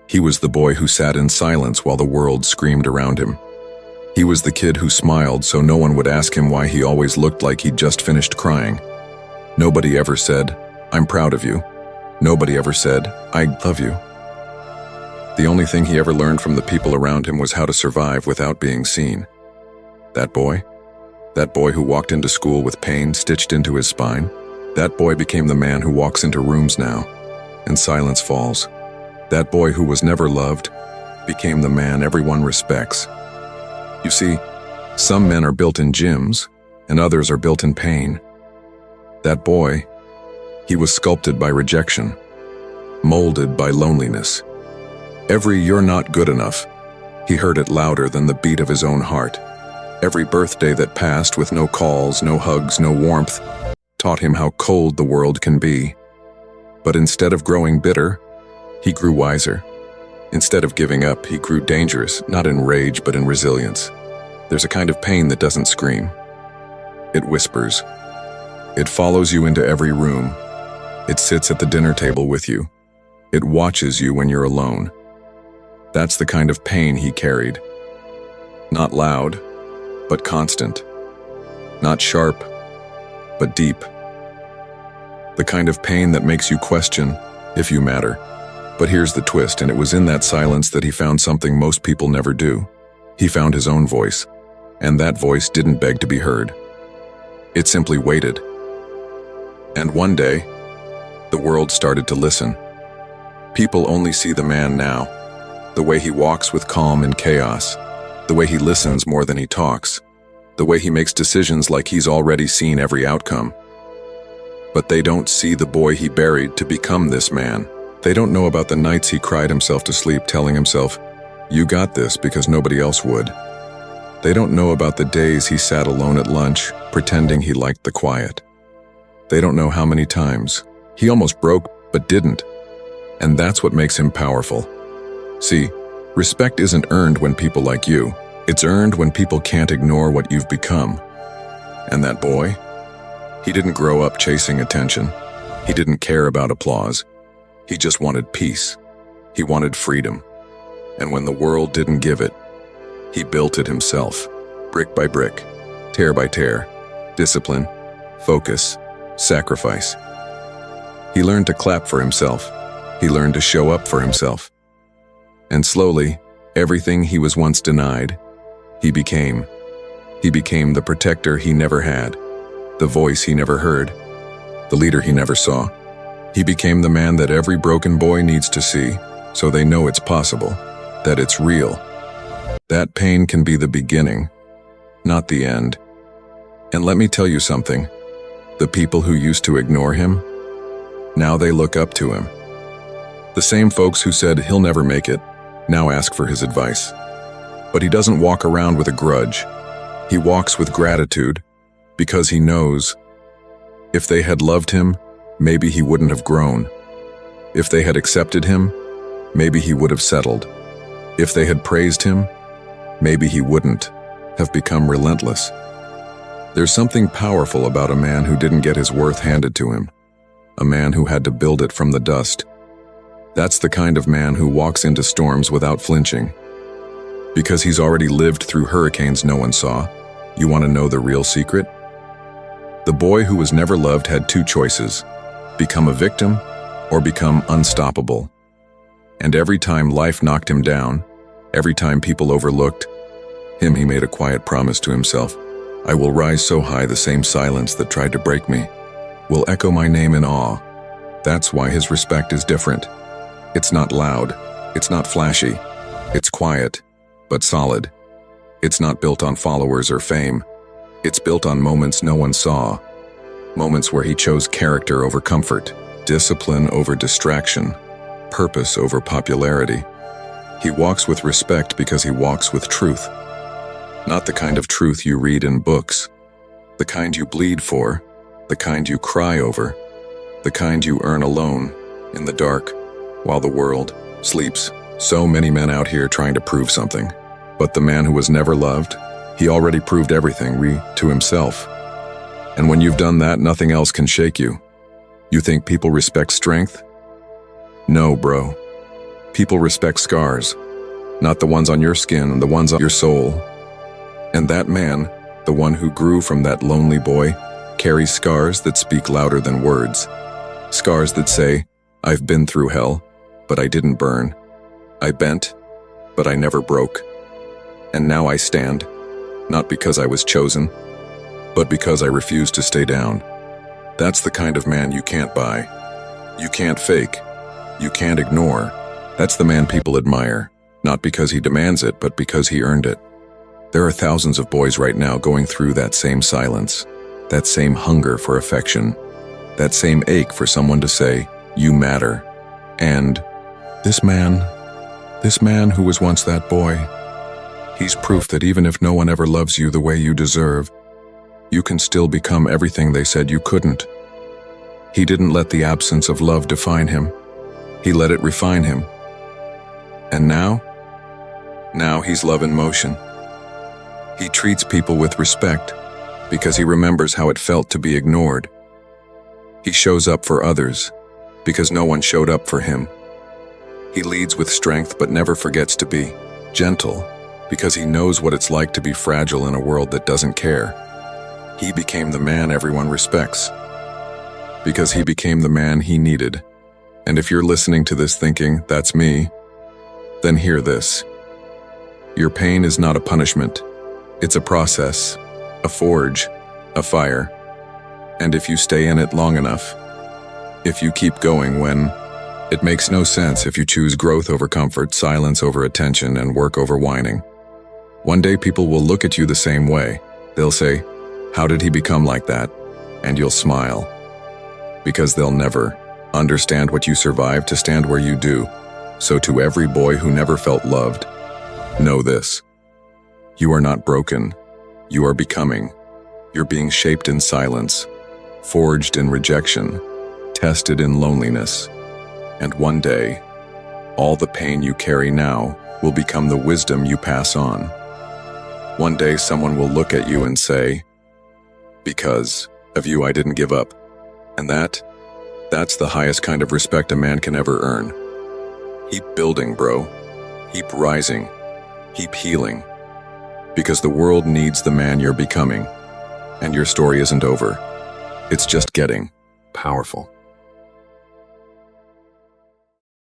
He was the boy who sat in silence while the world screamed around him. He was the kid who smiled so no one would ask him why he always looked like he'd just finished crying. Nobody ever said, "I'm proud of you." Nobody ever said, "I love you." The only thing he ever learned from the people around him was how to survive without being seen. That boy who walked into school with pain stitched into his spine, that boy became the man who walks into rooms now, and silence falls. That boy who was never loved became the man everyone respects. You see, some men are built in gyms, and others are built in pain. That boy, he was sculpted by rejection, molded by loneliness. Every "you're not good enough," he heard it louder than the beat of his own heart. Every birthday that passed with no calls, no hugs, no warmth, taught him how cold the world can be. But instead of growing bitter, he grew wiser. Instead of giving up, he grew dangerous, not in rage but in resilience. There's a kind of pain that doesn't scream. It whispers. It follows you into every room. It sits at the dinner table with you. It watches you when you're alone. That's the kind of pain he carried. Not loud, but constant. Not sharp, but deep. The kind of pain that makes you question if you matter. But here's the twist, and it was in that silence that he found something most people never do. He found his own voice, and that voice didn't beg to be heard. It simply waited. And one day, the world started to listen. People only see the man now, the way he walks with calm in chaos, the way he listens more than he talks, the way he makes decisions like he's already seen every outcome. But they don't see the boy he buried to become this man. They don't know about the nights he cried himself to sleep telling himself, "You got this," because nobody else would. They don't know about the days he sat alone at lunch, pretending he liked the quiet. They don't know how many times he almost broke but didn't. And that's what makes him powerful. See, respect isn't earned when people like you. It's earned when people can't ignore what you've become. And that boy? He didn't grow up chasing attention. He didn't care about applause. He just wanted peace. He wanted freedom. And when the world didn't give it, he built it himself, brick by brick, tear by tear, discipline, focus, sacrifice. He learned to clap for himself. He learned to show up for himself. And slowly, everything he was once denied, he became. He became the protector he never had, the voice he never heard, the leader he never saw. He became the man that every broken boy needs to see, so they know it's possible, that it's real. That pain can be the beginning, not the end. And let me tell you something. The people who used to ignore him, now they look up to him. The same folks who said he'll never make it, now ask for his advice. But he doesn't walk around with a grudge. He walks with gratitude, because he knows if they had loved him, maybe he wouldn't have grown. If they had accepted him, maybe he would have settled. If they had praised him, maybe he wouldn't have become relentless. There's something powerful about a man who didn't get his worth handed to him, a man who had to build it from the dust. That's the kind of man who walks into storms without flinching. Because he's already lived through hurricanes no one saw. You want to know the real secret? The boy who was never loved had two choices: become a victim or become unstoppable. And every time life knocked him down, every time people overlooked him, he made a quiet promise to himself: I will rise so high the same silence that tried to break me will echo my name in awe. That's why his respect is different. It's not loud, it's not flashy, it's quiet, but solid. It's not built on followers or fame. It's built on moments no one saw. Moments where he chose character over comfort, discipline over distraction, purpose over popularity. He walks with respect because he walks with truth. Not the kind of truth you read in books. The kind you bleed for, the kind you cry over, the kind you earn alone, in the dark, while the world sleeps. So many men out here trying to prove something. But the man who was never loved, he already proved everything to himself. And when you've done that, nothing else can shake you. You think people respect strength? No, bro. People respect scars, not the ones on your skin, the ones on your soul. And that man, the one who grew from that lonely boy, carries scars that speak louder than words. Scars that say, I've been through hell, but I didn't burn. I bent, but I never broke. And now I stand, not because I was chosen, but because I refused to stay down. That's the kind of man you can't buy. You can't fake. You can't ignore. That's the man people admire, not because he demands it, but because he earned it. There are thousands of boys right now going through that same silence, that same hunger for affection, that same ache for someone to say, you matter. And this man who was once that boy, he's proof that even if no one ever loves you the way you deserve, you can still become everything they said you couldn't. He didn't let the absence of love define him. He let it refine him. And now he's love in motion. He treats people with respect because he remembers how it felt to be ignored. He shows up for others because no one showed up for him. He leads with strength but never forgets to be gentle because he knows what it's like to be fragile in a world that doesn't care. He became the man everyone respects because he became the man he needed. And if you're listening to this thinking, that's me, then hear this. Your pain is not a punishment. It's a process, a forge, a fire. And if you stay in it long enough, if you keep going when it makes no sense, if you choose growth over comfort, silence over attention, and work over whining, one day people will look at you the same way. They'll say, how did he become like that? And you'll smile. Because they'll never understand what you survived to stand where you do. So to every boy who never felt loved, know this. You are not broken. You are becoming. You're being shaped in silence, forged in rejection, tested in loneliness. And one day, all the pain you carry now will become the wisdom you pass on. One day someone will look at you and say, because of you I didn't give up. And that's the highest kind of respect a man can ever earn. Keep building, bro. Keep rising. Keep healing. Because the world needs the man you're becoming. And your story isn't over. It's just getting powerful.